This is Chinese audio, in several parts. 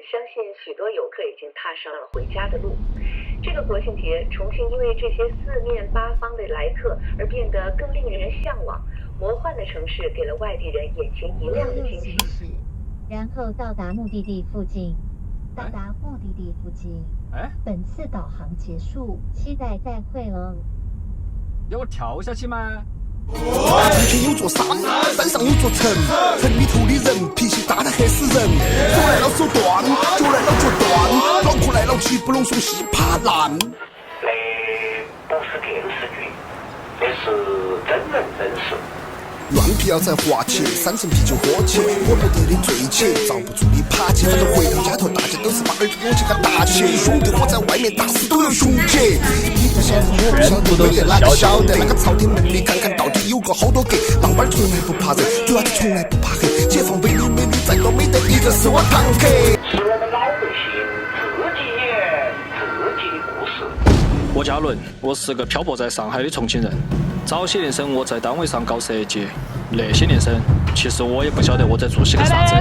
相信许多游客已经踏上了回家的路。这个国庆节，重庆因为这些四面八方的来客而变得更令人向往。魔幻的城市给了外地人眼前一亮的惊喜。然后到达目的地附近。到达目的地附近。本次导航结束，期待再会哦。要我跳下去吗？从前有座山，山上有座城，城里头的人脾气大得吓死人。手来了手断，脚来了脚断，脑壳来了气不拢松稀怕烂。那不是电视剧，那是真人真事。乱皮要在滑起，三层啤酒喝起，喝不得的醉起，遭不住的爬起，反正回到家头大家都是把耳朵起个打起。兄弟伙在外面打死都有兄弟，你不晓得我不晓得，没得哪个晓得。那个朝天门里看看到底有个好多个，当班从来不怕人，主要是从来不怕黑。解放碑里美女再多没得一个是我堂客。是我们老百姓自己演自己的故事。我叫阿伦，我是个漂泊在上海的重庆人。早些年生我在单位上搞设计，那些年生其实我也不晓得我在做些个啥子。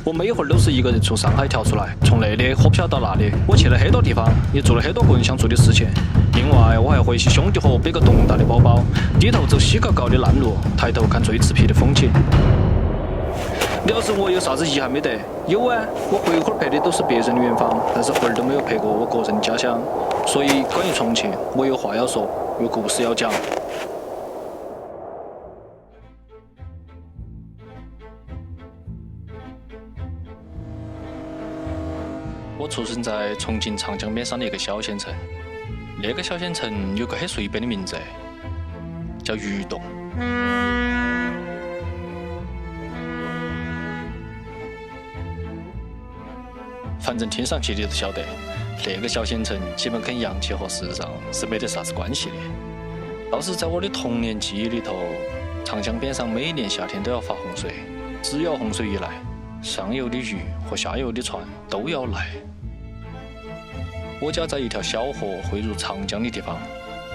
我每一会儿都是一个人从上海跳出来，从那里火漂到那里，我去了很多地方，也做了很多个人想做的事情。另外，我还回起兄弟伙背个动大的包包，低头走稀高高的烂路，抬头看最刺皮的风景。你要是我有啥子遗憾没得？有啊，我回会儿拍的都是别人的远方，但是回儿都没有拍过我个人家乡。所以，关于重庆，我有话要说，有故事要讲。我出生在重庆长江边上的一个小县城，那个小县城有个很随便的名字，叫鱼洞。反正听上去你都晓得，那个小县城基本跟洋气和时尚是没得啥子关系的。倒是在我的童年记忆里头，长江边上每年夏天都要发洪水，只要洪水一来，上游的鱼和下游的船都要来。我家在一条小河汇入长江的地方，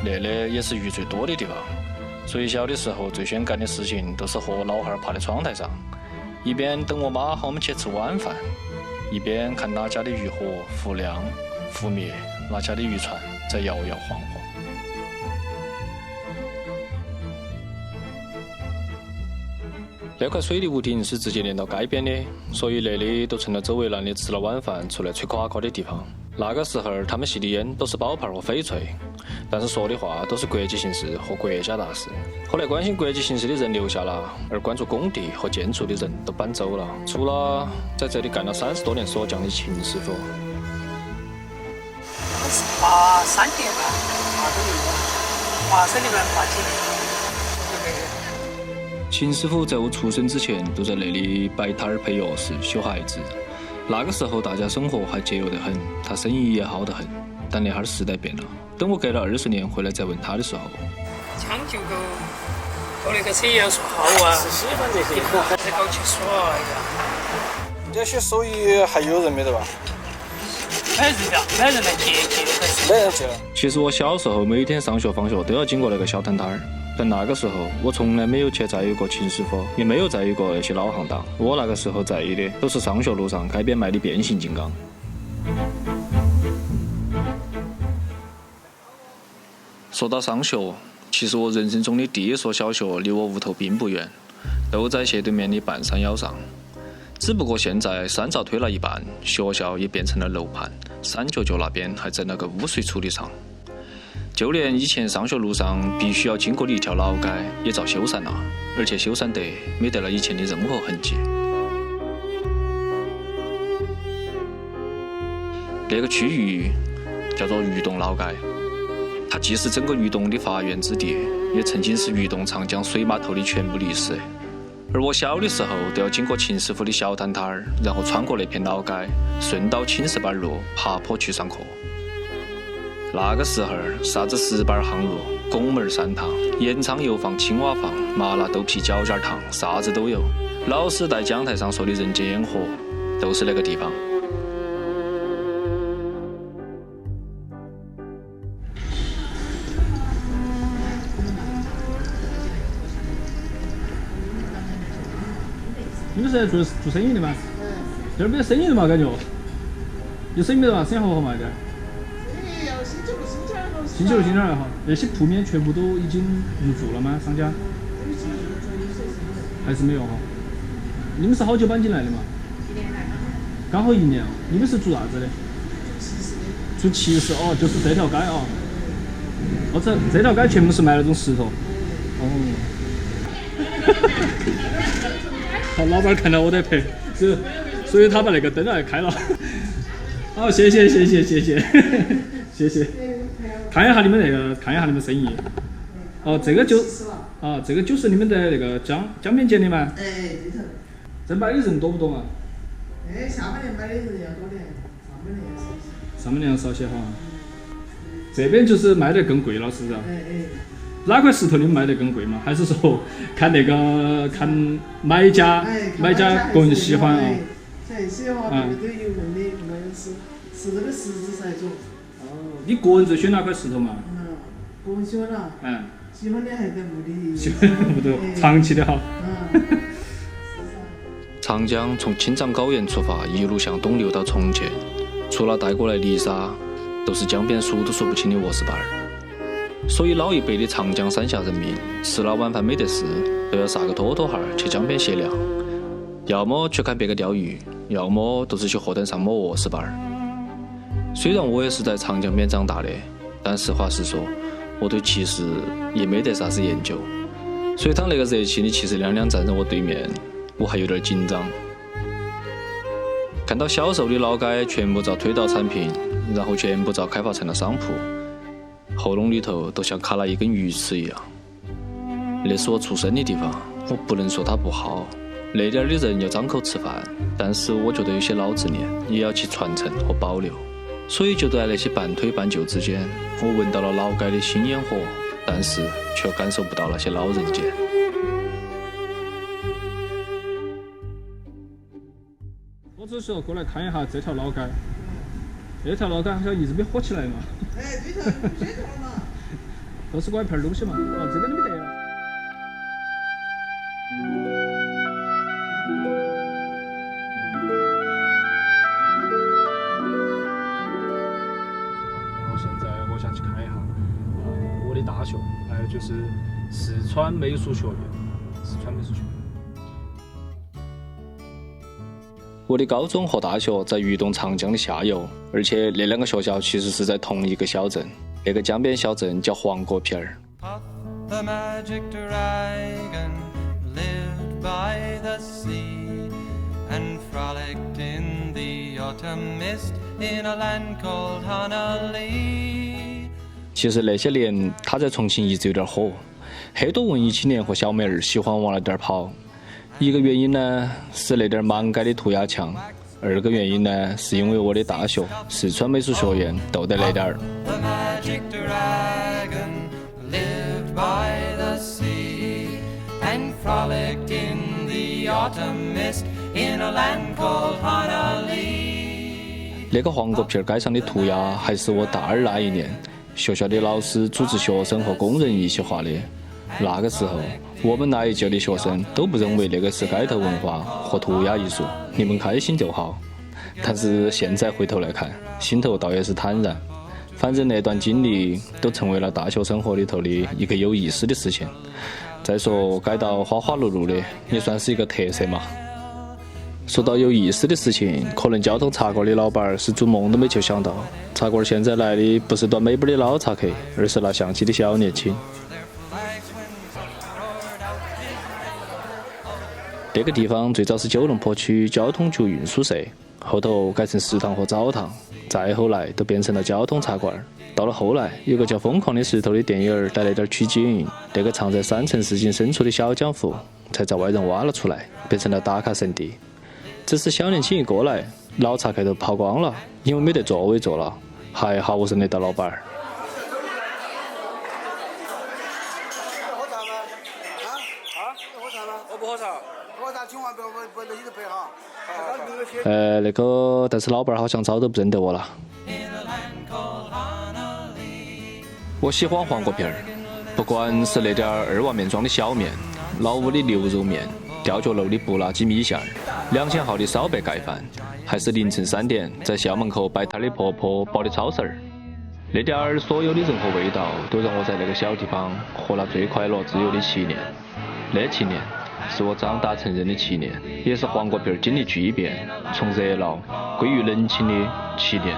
那里也是鱼最多的地方。最小的时候最喜欢干的事情都是和老汉儿趴在窗台上，一边等我妈喊我们去吃晚饭，一边看哪家的渔火复亮复灭，哪家的渔船在摇摇晃晃。那块水利屋顶是直接连到街边的，所以那里都成了周围男的吃了晚饭出来吹垮垮的地方。那个时候他们吸的烟都是宝牌和翡翠，但是说的话都是国际形势和国家大事。后来关心国际形势的人留下了，而关注工地和建筑的人都搬走了，除了在这里干了30多年锁匠的秦师傅。我是83年吧，86年，83年吧，87年。秦师傅在我出生之前都在那里摆摊儿配钥匙修孩子。那个时候大家生活还节约得很，他生意也好得很。但那哈儿时代变了，等我隔了20年回来再问他的时候，将就个那个车要说好啊，是喜欢这些，还在搞去耍呀。这些手艺还有人没得吧？没人来接才是。没人接了。其实我小时候每天上学放学都要经过那个小摊摊儿。但那个时候，我从来没有去在意过秦师傅，也没有在意过那些老行当。我那个时候在意的都是上学路上街边卖的变形金刚。说到上学，其实我人生中的第一所小学离我屋头并不远，都在斜对面的半山腰上。只不过现在山灶推了一半，学校也变成了楼盘，山脚那边还在那个污水处理厂。就连以前上学路上必须要经过的一条老街也遭修缮了，而且修缮得没得了以前的任何痕迹。那个区域叫做鱼洞老街，它既是整个鱼洞的发源之地，也曾经是鱼洞长江水码头的全部历史。而我小的时候都要经过秦师傅的小摊摊儿，然后穿过那片老街，顺到青石板路爬坡去上课。那个时候啥子石板夯路、拱门山堂、盐仓油坊、青蛙坊、麻辣豆皮脚尖糖，啥子都有。老师在讲台上说的人间烟火，都是那个地方。是做生意的吗？这儿没有生意的嘛？感觉有生意没得嘛？生意好不好卖的？生意要星期六、星期二都是。星期六、星期二哈，那些铺面全部都已经入驻了吗？商家？还是没有哈？你们是好久搬进来的嘛？1年来。刚好1年哦。你们是做啥子的？做骑士哦，就是这条街哦。哦，这条街全部是卖那种石头。哦。好，老板看到我在拍，所以他把那个灯也开了。好，谢谢。看一下你们生意。哦，这个就是你们的那个江边街的吗？哎，对头。这买的人多不多嘛？哎，下半年买的人要多点，上半年少些哈。这边就是卖得更贵了，是不是？哎。哪块石头你们卖得更贵嘛？还是说看买家个人喜欢啊？喜欢对不对？有用的，我们是这个石子才做。哦，你个人最喜欢哪块石头嘛？个人喜欢啦。喜欢的还在屋里。喜欢屋头，长期的哈。长江从青藏高原出发，一路向东流到重庆，除了带过来泥沙，都是江边数都数不清的窝石板儿。所以老一辈的长江三峡人民吃了晚饭没得事，都要撒个拖拖鞋去江边歇凉，要么去看别个钓鱼，要么都是去河滩上摸窝石板儿。虽然我也是在长江边长大的，但实话实说，我对骑士也没得啥子研究，所以当那个热情的骑士娘娘站在我对面，我还有点紧张。看到销售的老街全部遭推倒铲平，然后全部遭开发成了商铺，喉咙里头都像卡了一根鱼刺一样。那是我出生的地方，我不能说它不好，那点的人要张口吃饭，但是我觉得有些老执念也要去传承和保留。所以就在那些半推半就之间，我闻到了老街的新烟火，但是却感受不到那些老人间。我只是说过来看一下这条老街，这条老街好像一直没火起来嘛。哎，对头，这条嘛。都是拐片东西嘛。哦，这边都没得了。然后现在我想去看一下我的大学，还有就是四川美术学院。我的高中和大学在渝东长江的下游，而且那两个学校其实是在同一个小镇，那个江边小镇叫黄果皮儿。其实那些年他在重庆一直有点火，很多文艺青年和小妹儿喜欢往那点儿跑。一个原因呢是那点满街的涂鸦墙，二个原因呢是因为我的大学四川美术学院都在那点儿。那个黄果皮儿街上的涂鸦还是我大二那一年学校的老师组织学生和工人一起画的。那个时候我们那一届的学生都不认为那个是街头文化和涂鸦艺术，你们开心就好。但是现在回头来看，心头倒也是坦然，反正那段经历都成为了大学生活里头的一个有意思的事情。再说街道花花绿绿的也算是一个特色嘛。说到有意思的事情，可能交通茶馆的老板是做梦都没去想到，茶馆现在来的不是端美本的老茶客，而是拿相机的小年轻。这个地方最早是九龙坡区交通局运输社，后头改成食堂和澡堂，再后来都变成了交通茶馆。到了后来，有个叫《疯狂的石头》的电影儿带来点取景，那个藏在3层市井深处的小江湖才遭外人挖了出来，变成了打卡圣地。只是小年轻一过来，老茶客都跑光了，因为没得座位坐了。还好我是那道老板儿。那个，但是老板好像早都不认得我了。我喜欢黄果皮儿，不管是那点2万面装的小面，老屋的牛肉面，吊脚楼的布拉吉米线，2000号的烧白盖饭，还是凌晨3点在校门口摆摊的婆婆包的炒丝儿。那点儿所有的人和味道，都让我在那个小地方活了最快乐自由的7年。那7年是我长大成人的7年，也是黄瓜皮儿经历巨变，从热闹归于冷清的7年。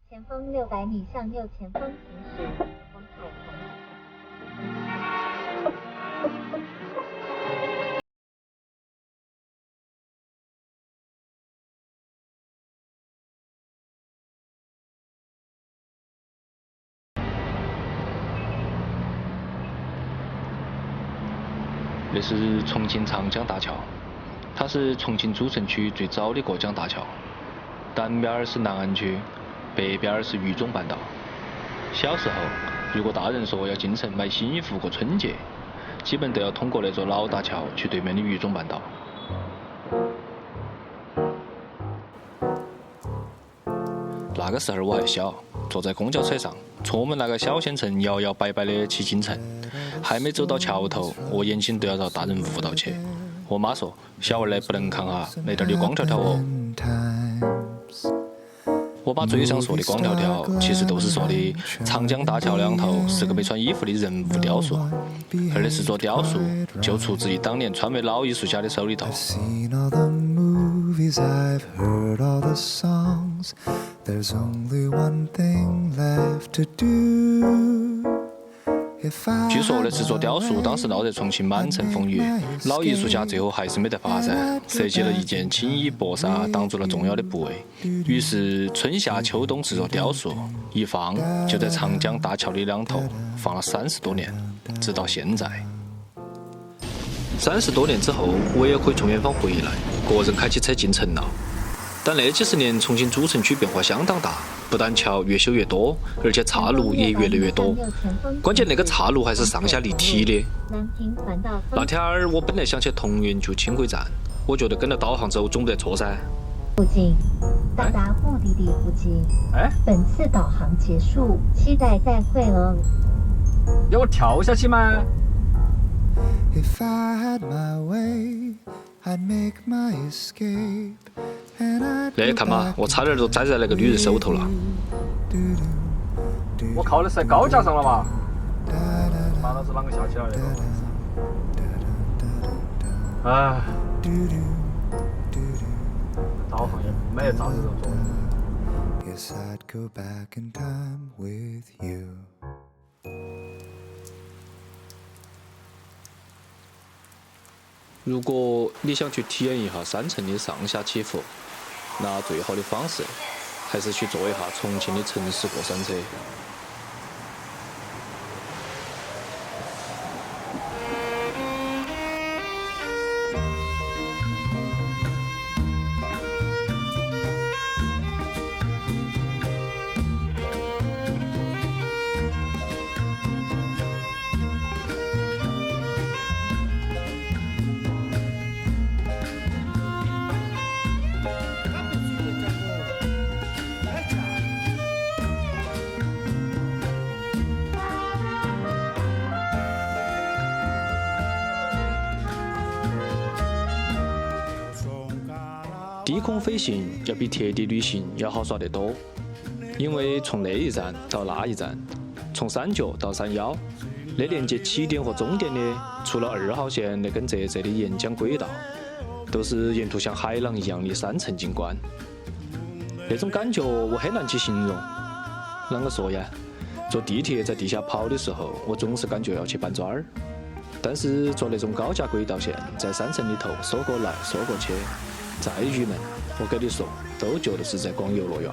前方600米向右前方行驶，往海虹。那是重庆长江大桥，它是重庆主城区最早的过江大桥。南边是南岸区，北边是渝中半岛。小时候，如果大人说要进城买新衣服过春节，基本都要通过那座老大桥去对面的渝中半岛。那个时候我还小，坐在公交车上，从我们那个小县城摇摇摆摆的去进城，还没走到桥头，我眼睛都要遭大人误导去。我妈说：“小娃儿不能看哈，那点儿的光条条哦。”我爸嘴上说的光条条，其实都是说的长江大桥两头是个没穿衣服的人物雕塑，而那是座雕塑就出自于当年川美老艺术家的手里头。据说那是座雕塑当时闹得重庆满城风雨，老艺术家最后还是没得发展，设计了一件轻衣薄纱挡住了重要的部位，于是春夏秋冬制作雕塑，一放就在长江大桥的两头放了30多年，直到现在。30多年之后，我也可以从远方回来，个人开起车进城了。但那几十年，重庆主城区变化相当大，不但桥越修越多，而且岔路也越来越多。关键那个岔路还是上下立体的。那天儿我本来想去同源就轻轨站，我觉得跟着导航走总不得错噻。附近，到达目的地附近。本次导航结束，期待再会了。要我跳下去吗？If I had my way, I'd make my escape. 那看嘛，我差点都栽在那个女人手头了。我靠的是在高架上了嘛？妈老子啷个下去了？哎，导航也没有照这种做。Yes, I'd go back in time with you. 如果你想去体验一下山城的上下起伏，那最好的方式还是去坐一下重庆的城市过山车。低空飞行要比特地旅行要好耍得多，因为从那一站到那一站，从三角到山腰，那连接起点和终点的，除了2号线那根窄窄的沿江轨道，都是沿途像海浪一样的山城景观。那种感觉我很难去形容。啷个说呀？坐地铁在地下跑的时候，我总是感觉要去搬砖儿，但是坐那种高架轨道线，在山城里头说过来说过去，再郁闷我给你说，都觉得是在逛游乐园。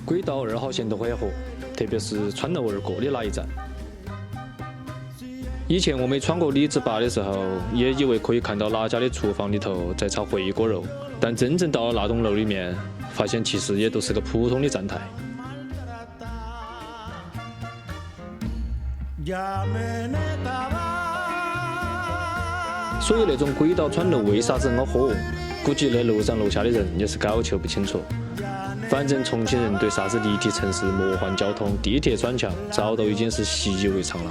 轨道2号线都很火，特别是穿楼而过的那一站。以前我没穿过李子坝的时候，也以为可以看到哪家的厨房里头在炒回锅肉，但真正到了那栋楼里面，发现其实也都是个普通的站台。所以那种轨道穿楼为啥子那么火，估计那楼上楼下的人也是搞求不清楚。反正重庆人对啥子立体城市、魔幻交通、地铁穿墙，早都已经是习以为常了。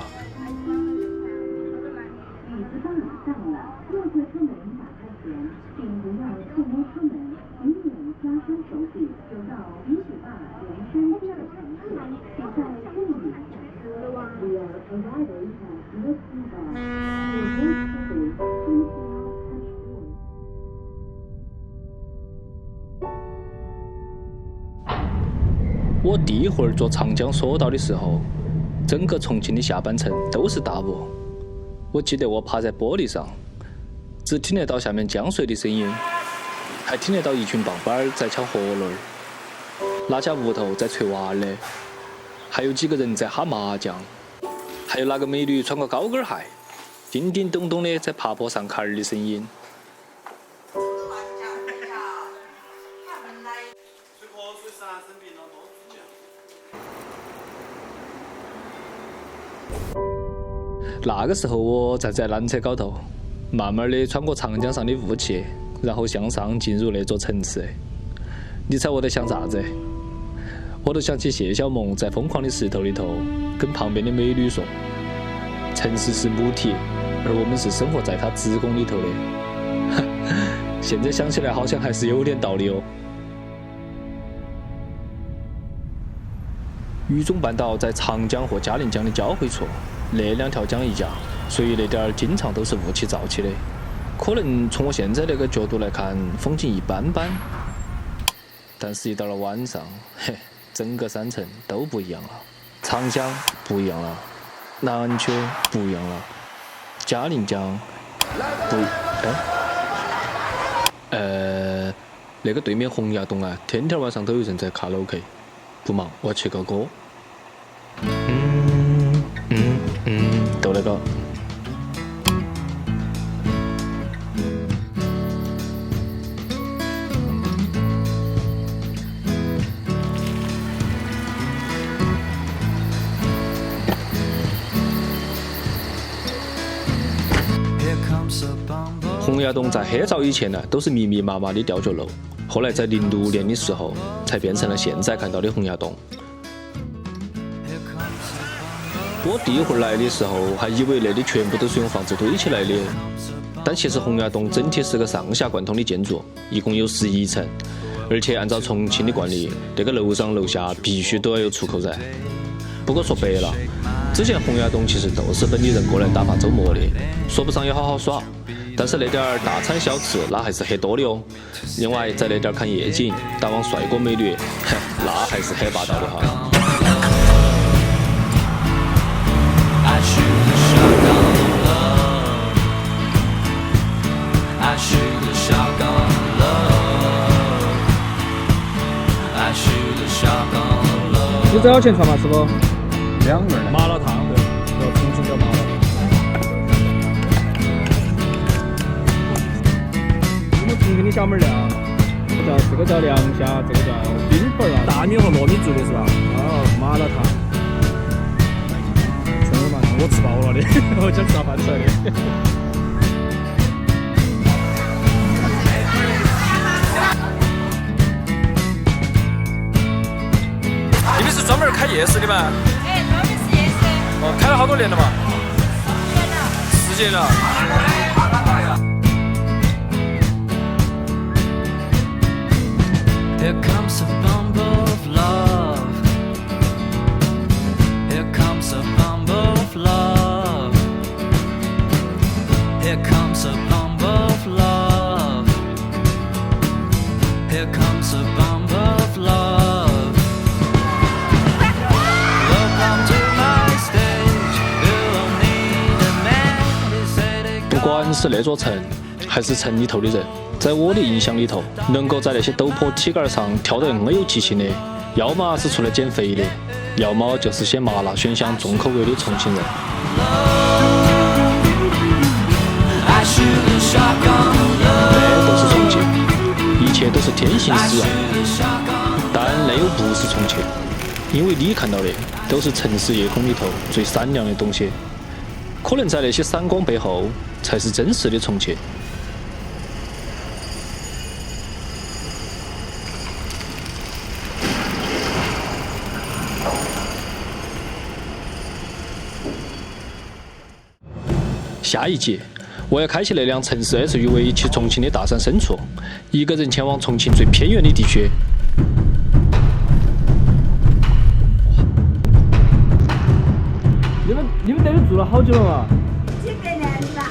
我第一会儿坐长江索道的时候，整个重庆的下半程都是大雾。我记得我趴在玻璃上，只听得到下面江水的声音，还听得到一群棒棒儿在敲河轮儿，那家屋头在吹娃儿的，还有几个人在哈麻将，还有那个美女穿个高跟鞋，叮叮咚咚的在爬坡上坎儿的声音。那个时候我站在缆车高头，慢慢的穿过长江上的雾气，然后向上进入那座城市。你猜我在想啥子？我都想起谢小萌在《疯狂的石头》里头跟旁边的美女说，城市是母体，而我们是生活在它子宫里头的。现在想起来好像还是有点道理哦。渝中半岛在长江和嘉陵江的交汇处，那两条江一架，所以那点儿经常都是雾气燥起的。可能从我现在那个角度来看，风景一般般，但是一到了晚上，嘿，整个山城都不一样了。长江不一样了，南区不一样了，嘉陵江不，那个对面洪崖洞啊，天天晚上都有人在卡拉 OK。不忙，我去个歌。都那个。洪崖洞在很早以前呢，都是密密麻麻的吊脚楼，后来在06年的时候，才变成了现在看到的洪崖洞。我第一会儿来的时候，还以为那里全部都是用房子堆起来的，但其实洪崖洞整体是个上下贯通的建筑，一共有11层，而且按照重庆的惯例，这个楼上楼下必须都要有出口噻。不过说白了，之前洪崖洞其实都是本地人过来打发周末的，说不上有好好耍，但是那点儿大餐小吃那还是很多的哦。另外在那点儿看夜景、打望帅哥美女，那还是很霸道的哈。你多少钱串嘛，师傅？2味麻辣烫，对，重庆叫麻辣烫。我们重庆的小妹儿凉，这个叫凉虾，这个叫冰粉啊，大米和糯米做的是吧？哦，麻辣烫。真的嘛，我吃饱了的，我想吃饭出来的。你们是专门开夜市的吗？哎，专门是夜市。哦，开了好多年了嘛？10年了。Here comes a bumble of love. Here comes a bumble of love. Here comes a bumble of love. Here comes a bumble of love. Welcome to my stage. You don't need a man. 不管是那座城，还是城里头的人。在我的印象里头，能够在那些陡坡梯杆上跳得那么有激情的，要么是出来减肥的，要么就是些麻辣鲜香重口味的重庆人。那都是重庆，一切都是天性使然。但那又不是重庆，因为你看到的都是城市夜空里头最闪亮的东西，可能在那些闪光背后，才是真实的重庆。下一集，我要开启那辆城市 SUV 去重庆的大山深处，一个人前往重庆最偏远的地区。你们在这住了好久了嘛？几个年了。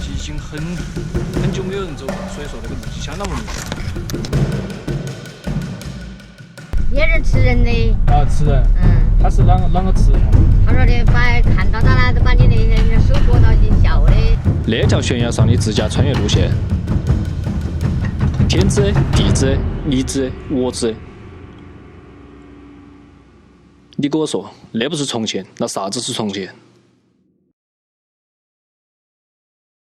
已经很久没有人走了，所以说这个路基相当稳定。也是吃人的。啊，吃人。他是啷个吃？他说的看到他呢，都把你的手拨到你笑的。那叫悬崖上的自驾穿越路线。天子、地子、你子、我子。你给我说，那不是重庆，那啥子是重庆？